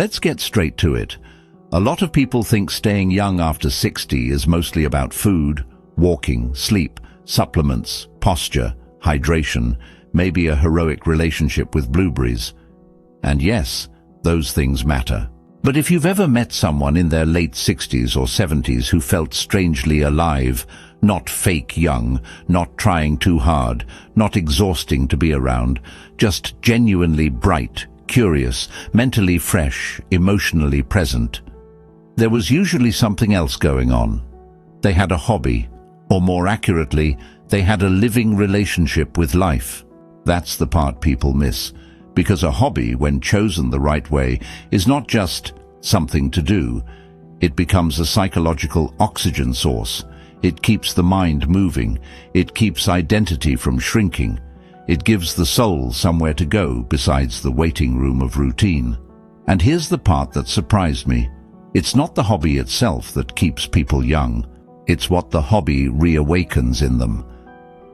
Let's get straight to it. A lot of people think staying young after 60 is mostly about food, walking, sleep, supplements, posture, hydration, maybe a heroic relationship with blueberries. And yes, those things matter. But if you've ever met someone in their late 60s or 70s who felt strangely alive, not fake young, not trying too hard, not exhausting to be around, just genuinely bright, curious, mentally fresh, emotionally present, there was usually something else going on. They had a hobby, or more accurately, they had a living relationship with life. That's the part people miss, because a hobby, when chosen the right way, is not just something to do. It becomes a psychological oxygen source. It keeps the mind moving. It keeps identity from shrinking. It gives the soul somewhere to go besides the waiting room of routine. And here's the part that surprised me. It's not the hobby itself that keeps people young. It's what the hobby reawakens in them.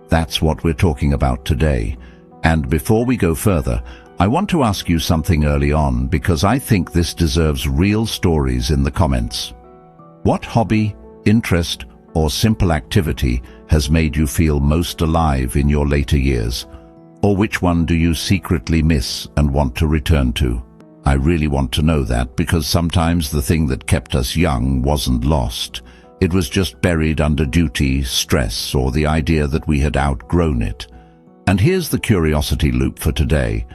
That's what we're talking about today. And before we go further, I want to ask you something early on, because I think this deserves real stories in the comments. What hobby, interest, or simple activity has made you feel most alive in your later years? Or which one do you secretly miss and want to return to? I really want to know that, because sometimes the thing that kept us young wasn't lost. It was just buried under duty, stress, or the idea that we had outgrown it. And here's the curiosity loop for today.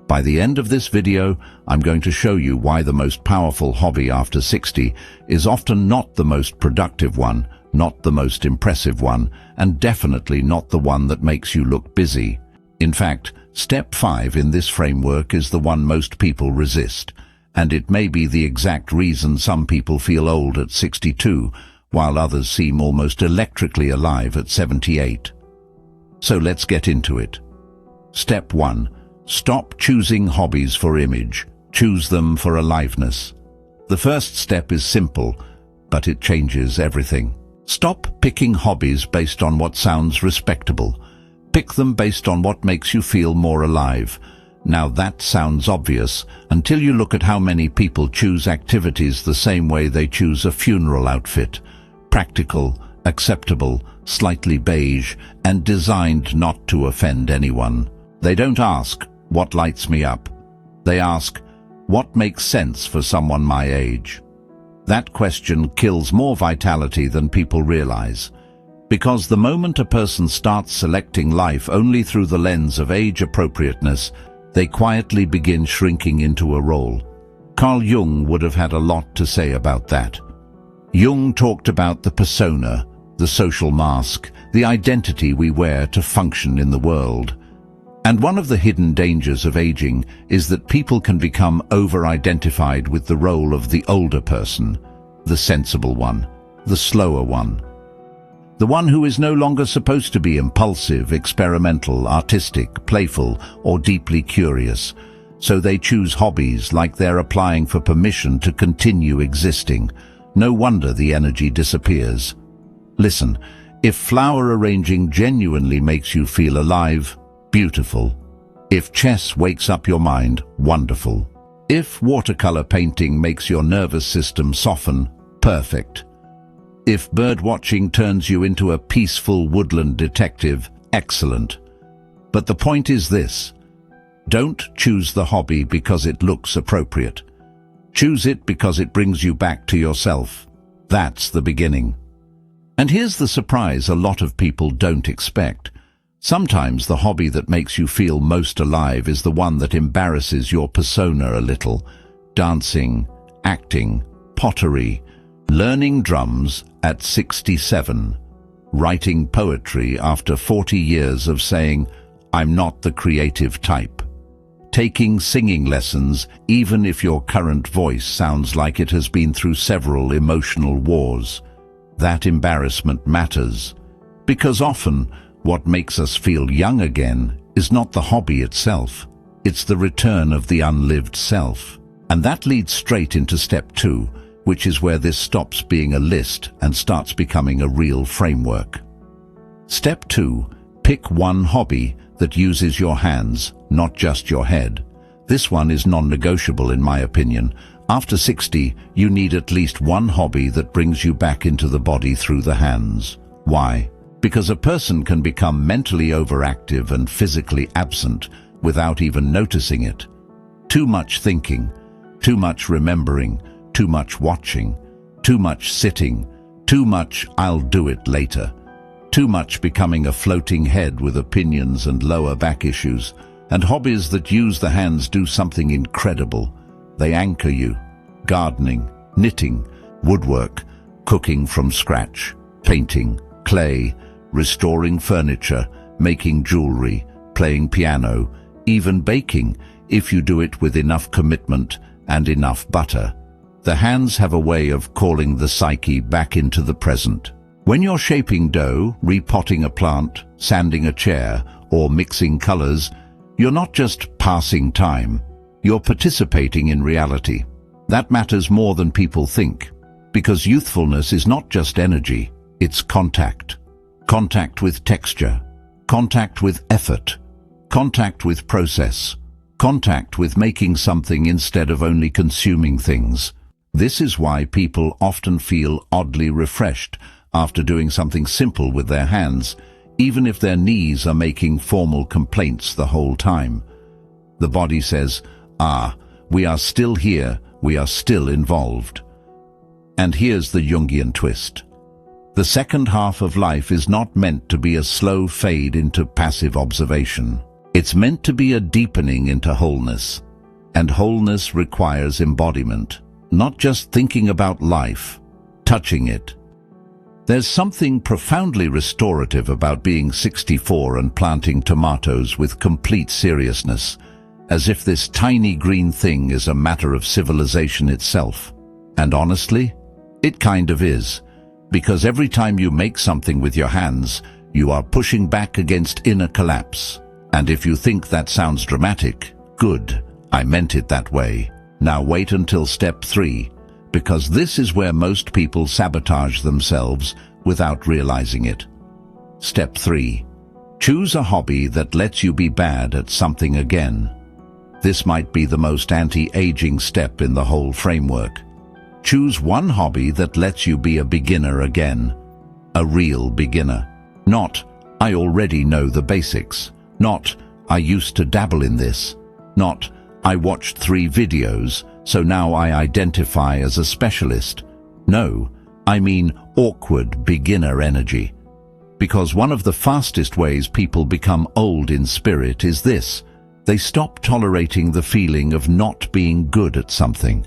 By the end of this video, I'm going to show you why the most powerful hobby after 60 is often not the most productive one, not the most impressive one, and definitely not the one that makes you look busy. In fact, step 5 in this framework is the one most people resist, and it may be the exact reason some people feel old at 62, while others seem almost electrically alive at 78. So let's get into it. Step 1. Stop choosing hobbies for image. Choose them for aliveness. The first step is simple, but it changes everything. Stop picking hobbies based on what sounds respectable. Pick them based on what makes you feel more alive. Now that sounds obvious until you look at how many people choose activities the same way they choose a funeral outfit. Practical, acceptable, slightly beige, and designed not to offend anyone. They don't ask, what lights me up? They ask, what makes sense for someone my age? That question kills more vitality than people realize. Because the moment a person starts selecting life only through the lens of age appropriateness, they quietly begin shrinking into a role. Carl Jung would have had a lot to say about that. Jung talked about the persona, the social mask, the identity we wear to function in the world. And one of the hidden dangers of aging is that people can become over-identified with the role of the older person, the sensible one, the slower one. The one who is no longer supposed to be impulsive, experimental, artistic, playful, or deeply curious. So they choose hobbies like they're applying for permission to continue existing. No wonder the energy disappears. Listen, if flower arranging genuinely makes you feel alive, beautiful. If chess wakes up your mind, wonderful. If watercolor painting makes your nervous system soften, perfect. If birdwatching turns you into a peaceful woodland detective, excellent. But the point is this: don't choose the hobby because it looks appropriate. Choose it because it brings you back to yourself. That's the beginning. And here's the surprise a lot of people don't expect. Sometimes the hobby that makes you feel most alive is the one that embarrasses your persona a little. Dancing, acting, pottery, learning drums at 67, writing poetry after 40 years of saying, I'm not the creative type. Taking singing lessons even if your current voice sounds like it has been through several emotional wars. That embarrassment matters, because often what makes us feel young again is not the hobby itself. It's the return of the unlived self. And that leads straight into step 2, which is where this stops being a list and starts becoming a real framework. Step 2, pick one hobby that uses your hands, not just your head. This one is non-negotiable in my opinion. After 60, you need at least one hobby that brings you back into the body through the hands. Why? Because a person can become mentally overactive and physically absent without even noticing it. Too much thinking, too much remembering, too much watching, too much sitting, too much "I'll do it later," too much becoming a floating head with opinions and lower back issues. And hobbies that use the hands do something incredible. They anchor you. Gardening, knitting, woodwork, cooking from scratch, painting, clay, restoring furniture, making jewelry, playing piano, even baking, if you do it with enough commitment and enough butter. The hands have a way of calling the psyche back into the present. When you're shaping dough, repotting a plant, sanding a chair, or mixing colors, you're not just passing time, you're participating in reality. That matters more than people think, because youthfulness is not just energy, it's contact. Contact with texture, contact with effort, contact with process, contact with making something instead of only consuming things. This is why people often feel oddly refreshed after doing something simple with their hands, even if their knees are making formal complaints the whole time. The body says, we are still here, we are still involved. And here's the Jungian twist. The second half of life is not meant to be a slow fade into passive observation. It's meant to be a deepening into wholeness. And wholeness requires embodiment, not just thinking about life, touching it. There's something profoundly restorative about being 64 and planting tomatoes with complete seriousness, as if this tiny green thing is a matter of civilization itself. And honestly, it kind of is, because every time you make something with your hands, you are pushing back against inner collapse. And if you think that sounds dramatic, good, I meant it that way. Now wait until step 3, because this is where most people sabotage themselves without realizing it. Step 3. Choose a hobby that lets you be bad at something again. This might be the most anti-aging step in the whole framework. Choose one hobby that lets you be a beginner again. A real beginner. Not, I already know the basics. Not, I used to dabble in this. Not, I watched 3 videos, so now I identify as a specialist. No, I mean awkward beginner energy. Because one of the fastest ways people become old in spirit is this. They stop tolerating the feeling of not being good at something.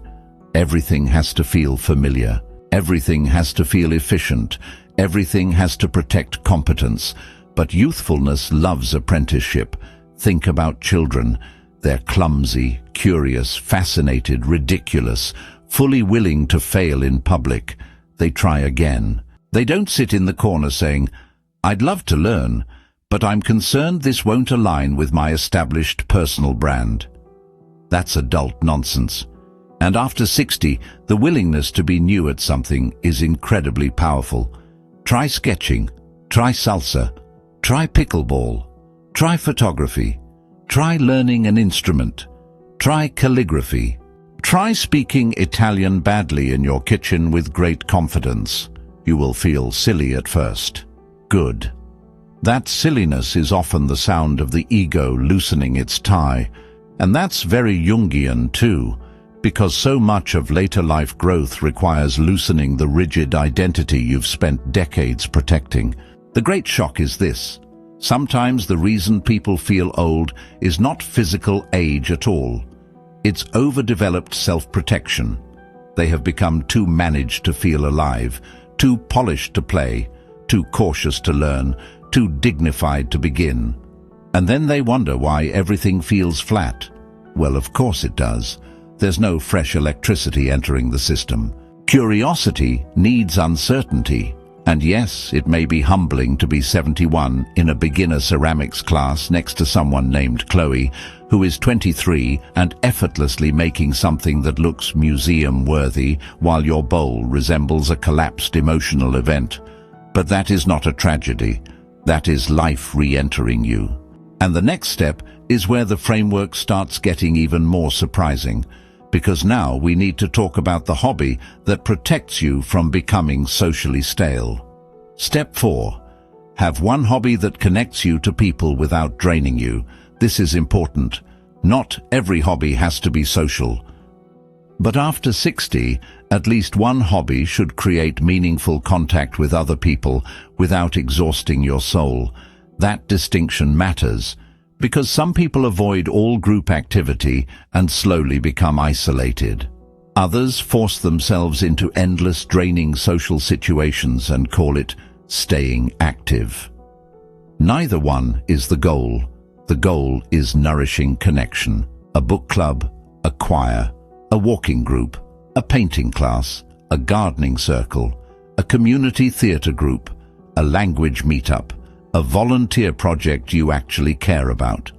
Everything has to feel familiar. Everything has to feel efficient. Everything has to protect competence. But youthfulness loves apprenticeship. Think about children. They're clumsy, curious, fascinated, ridiculous, fully willing to fail in public. They try again. They don't sit in the corner saying, I'd love to learn, but I'm concerned this won't align with my established personal brand. That's adult nonsense. And after 60, the willingness to be new at something is incredibly powerful. Try sketching, try salsa, try pickleball, try photography, try learning an instrument, try calligraphy, try speaking Italian badly in your kitchen with great confidence. You will feel silly at first. Good. That silliness is often the sound of the ego loosening its tie, and that's very Jungian too, because so much of later life growth requires loosening the rigid identity you've spent decades protecting. The great shock is this. Sometimes the reason people feel old is not physical age at all. It's overdeveloped self-protection. They have become too managed to feel alive, too polished to play, too cautious to learn, too dignified to begin. And then they wonder why everything feels flat. Well, of course it does. There's no fresh electricity entering the system. Curiosity needs uncertainty. And yes, it may be humbling to be 71 in a beginner ceramics class next to someone named Chloe, who is 23 and effortlessly making something that looks museum-worthy while your bowl resembles a collapsed emotional event. But that is not a tragedy. That is life re-entering you. And the next step is where the framework starts getting even more surprising, because now we need to talk about the hobby that protects you from becoming socially stale. Step 4. Have one hobby that connects you to people without draining you. This is important. Not every hobby has to be social. But after 60, at least one hobby should create meaningful contact with other people without exhausting your soul. That distinction matters, because some people avoid all group activity and slowly become isolated. Others force themselves into endless, draining social situations and call it staying active. Neither one is the goal. The goal is nourishing connection. A book club, a choir, a walking group, a painting class, a gardening circle, a community theatre group, a language meetup, a volunteer project you actually care about.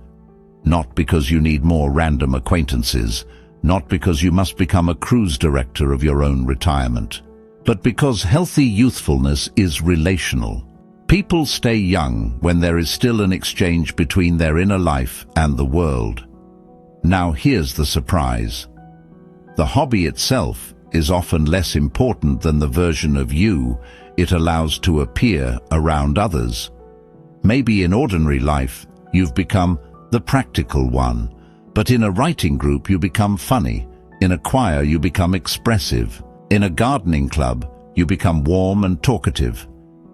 Not because you need more random acquaintances, not because you must become a cruise director of your own retirement, but because healthy youthfulness is relational. People stay young when there is still an exchange between their inner life and the world. Now here's the surprise. The hobby itself is often less important than the version of you it allows to appear around others. Maybe in ordinary life, you've become the practical one, but in a writing group you become funny, in a choir you become expressive, in a gardening club you become warm and talkative,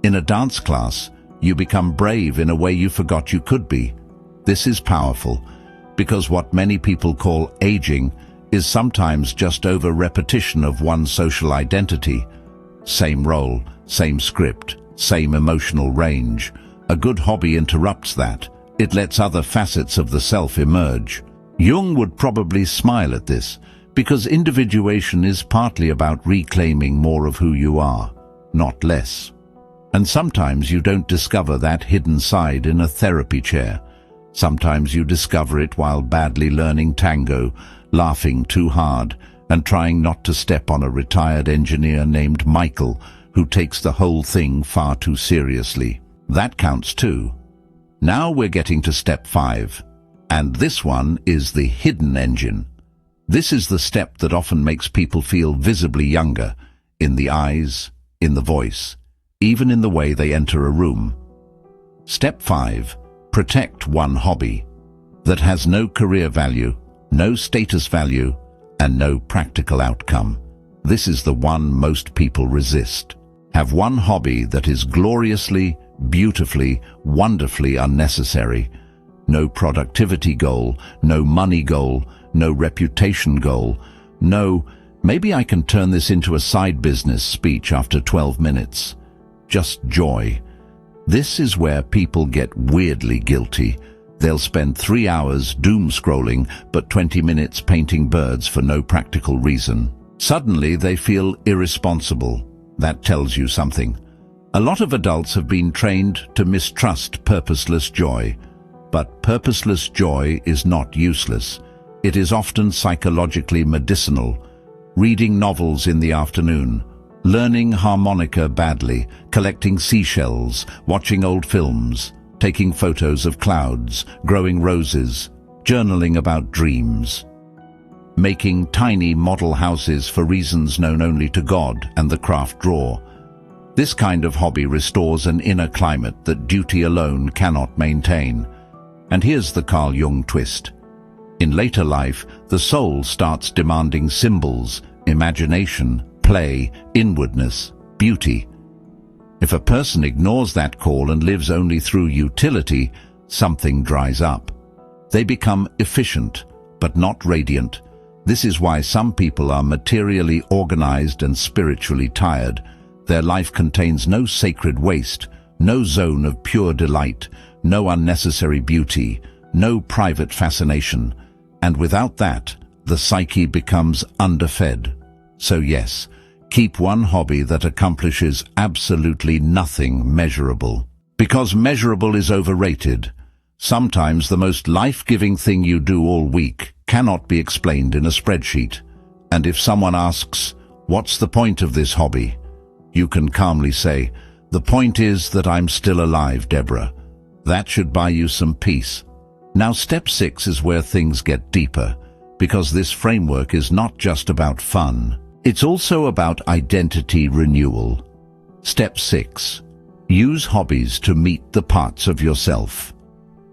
in a dance class you become brave in a way you forgot you could be. This is powerful, because what many people call aging is sometimes just over repetition of one social identity. Same role, same script, same emotional range. A good hobby interrupts that. It lets other facets of the self emerge. Jung would probably smile at this, because individuation is partly about reclaiming more of who you are, not less. And sometimes you don't discover that hidden side in a therapy chair. Sometimes you discover it while badly learning tango, laughing too hard, and trying not to step on a retired engineer named Michael, who takes the whole thing far too seriously. That counts too. Now we're getting to step 5, and this one is the hidden engine. This is the step that often makes people feel visibly younger, in the eyes, in the voice, even in the way they enter a room. Step 5, protect one hobby that has no career value, no status value, and no practical outcome. This is the one most people resist. Have one hobby that is gloriously, beautifully, wonderfully unnecessary. No productivity goal, no money goal, no reputation goal, no, maybe I can turn this into a side business speech after 12 minutes. Just joy. This is where people get weirdly guilty. They'll spend 3 hours doom scrolling, but 20 minutes painting birds for no practical reason. Suddenly they feel irresponsible. That tells you something. A lot of adults have been trained to mistrust purposeless joy. But purposeless joy is not useless. It is often psychologically medicinal. Reading novels in the afternoon, learning harmonica badly, collecting seashells, watching old films, taking photos of clouds, growing roses, journaling about dreams, making tiny model houses for reasons known only to God and the craft drawer. This kind of hobby restores an inner climate that duty alone cannot maintain. And here's the Carl Jung twist. In later life, the soul starts demanding symbols, imagination, play, inwardness, beauty. If a person ignores that call and lives only through utility, something dries up. They become efficient, but not radiant. This is why some people are materially organized and spiritually tired. Their life contains no sacred waste, no zone of pure delight, no unnecessary beauty, no private fascination. And without that, the psyche becomes underfed. So yes, keep one hobby that accomplishes absolutely nothing measurable. Because measurable is overrated. Sometimes the most life-giving thing you do all week cannot be explained in a spreadsheet. And if someone asks, "What's the point of this hobby?" you can calmly say, "The point is that I'm still alive, Deborah." That should buy you some peace. Now step 6 is where things get deeper. because this framework is not just about fun. It's also about identity renewal. Step 6. Use hobbies to meet the parts of yourself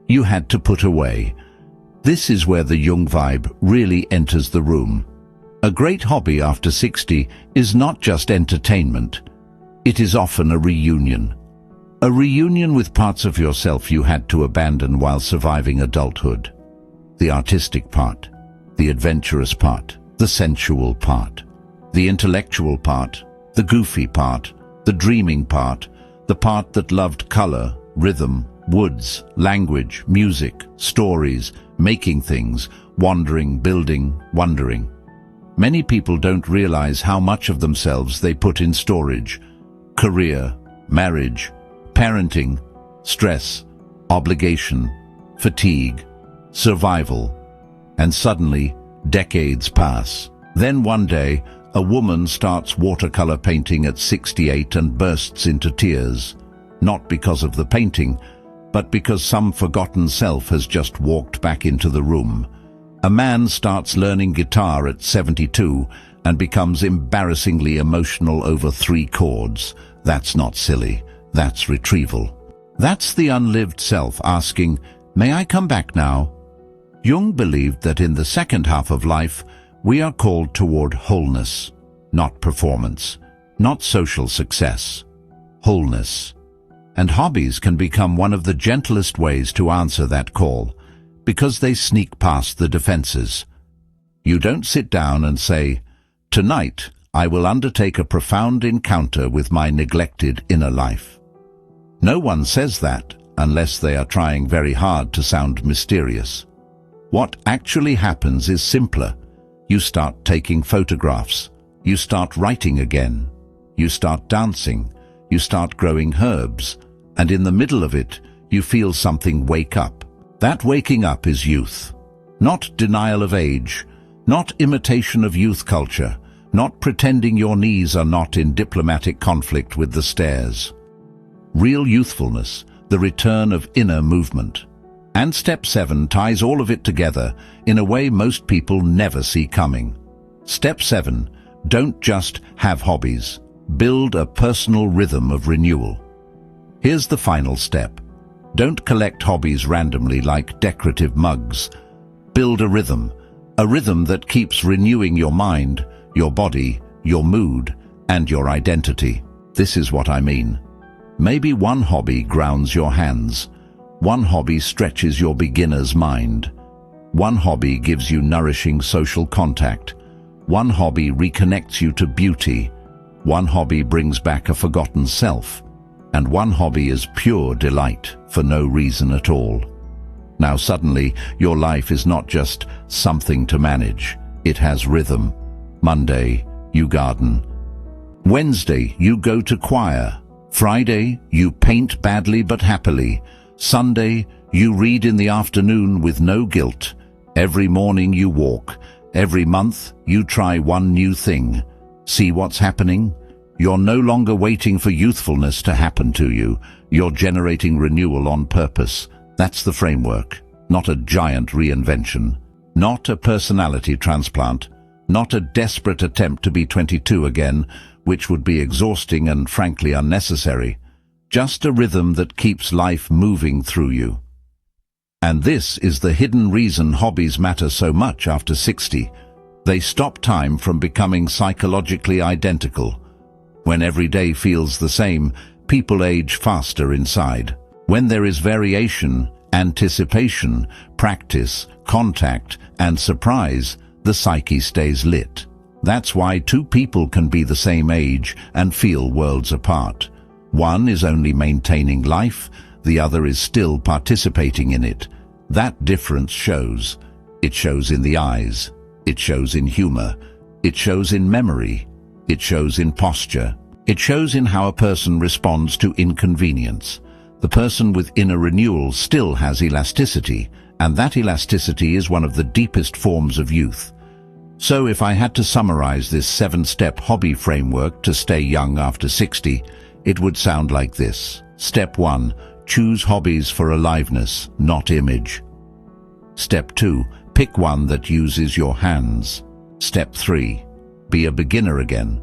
you had to put away. This is where the Jung vibe really enters the room. A great hobby after 60 is not just entertainment. It is often a reunion. A reunion with parts of yourself you had to abandon while surviving adulthood. The artistic part, the adventurous part, the sensual part, the intellectual part, the goofy part, the dreaming part, the part that loved color, rhythm, woods, language, music, stories, making things, wandering, building, wondering. Many people don't realize how much of themselves they put in storage. Career, marriage, parenting, stress, obligation, fatigue, survival. And suddenly, decades pass. Then one day, a woman starts watercolor painting at 68 and bursts into tears. Not because of the painting, but because some forgotten self has just walked back into the room. A man starts learning guitar at 72 and becomes embarrassingly emotional over 3 chords. That's not silly, that's retrieval. That's the unlived self asking, "May I come back now?" Jung believed that in the second half of life, we are called toward wholeness, not performance, not social success, wholeness. And hobbies can become one of the gentlest ways to answer that call, because they sneak past the defenses. You don't sit down and say, "Tonight, I will undertake a profound encounter with my neglected inner life." No one says that unless they are trying very hard to sound mysterious. What actually happens is simpler. You start taking photographs. You start writing again. You start dancing. You start growing herbs. And in the middle of it, you feel something wake up. That waking up is youth. Not denial of age. Not imitation of youth culture. Not pretending your knees are not in diplomatic conflict with the stairs. Real youthfulness, the return of inner movement. And step 7 ties all of it together in a way most people never see coming. Step 7, don't just have hobbies. Build a personal rhythm of renewal. Here's the final step. Don't collect hobbies randomly like decorative mugs. Build a rhythm that keeps renewing your mind, your body, your mood, and your identity. This is what I mean. Maybe one hobby grounds your hands. One hobby stretches your beginner's mind. One hobby gives you nourishing social contact. One hobby reconnects you to beauty. One hobby brings back a forgotten self. And one hobby is pure delight for no reason at all. Now suddenly, your life is not just something to manage. It has rhythm. Monday, you garden. Wednesday, you go to choir. Friday, you paint badly but happily. Sunday, you read in the afternoon with no guilt. Every morning you walk. Every month, you try one new thing. See what's happening? You're no longer waiting for youthfulness to happen to you. You're generating renewal on purpose. That's the framework. Not a giant reinvention. Not a personality transplant. Not a desperate attempt to be 22 again, which would be exhausting and frankly unnecessary. Just a rhythm that keeps life moving through you. And this is the hidden reason hobbies matter so much after 60. They stop time from becoming psychologically identical. When every day feels the same, people age faster inside. When there is variation, anticipation, practice, contact, and surprise, the psyche stays lit. That's why 2 people can be the same age and feel worlds apart. One is only maintaining life, the other is still participating in it. That difference shows. It shows in the eyes. It shows in humor. It shows in memory. It shows in posture. It shows in how a person responds to inconvenience. The person with inner renewal still has elasticity, and that elasticity is one of the deepest forms of youth. So if I had to summarize this 7-step hobby framework to stay young after 60, it would sound like this. Step 1, choose hobbies for aliveness, not image. Step 2, Pick one that uses your hands. Step 3. Be a beginner again.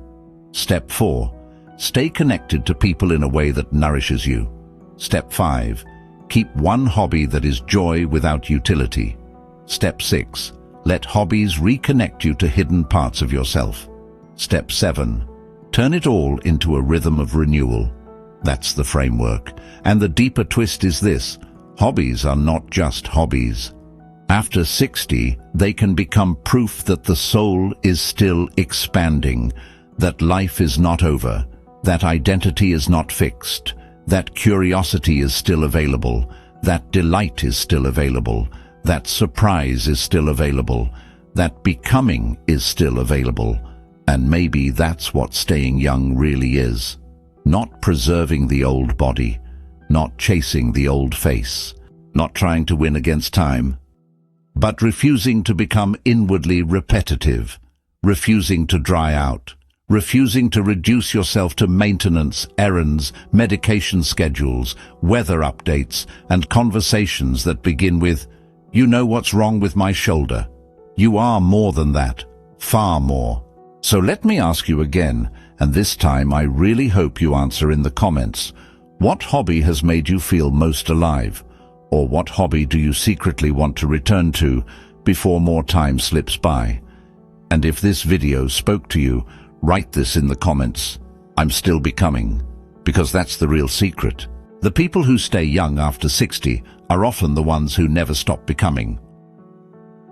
Step 4. Stay connected to people in a way that nourishes you. Step 5. Keep one hobby that is joy without utility. Step 6. Let hobbies reconnect you to hidden parts of yourself. Step 7. Turn it all into a rhythm of renewal. That's the framework. And the deeper twist is this: hobbies are not just hobbies. After 60, they can become proof that the soul is still expanding, that life is not over, that identity is not fixed, that curiosity is still available, that delight is still available, that surprise is still available, that becoming is still available. And maybe that's what staying young really is. Not preserving the old body, not chasing the old face, not trying to win against time, but refusing to become inwardly repetitive, refusing to dry out, refusing to reduce yourself to maintenance, errands, medication schedules, weather updates, and conversations that begin with, "You know what's wrong with my shoulder." You are more than that, far more. So let me ask you again, and this time I really hope you answer in the comments, what hobby has made you feel most alive? Or what hobby do you secretly want to return to before more time slips by? And if this video spoke to you, write this in the comments. I'm still becoming. Because that's the real secret. The people who stay young after 60 are often the ones who never stop becoming.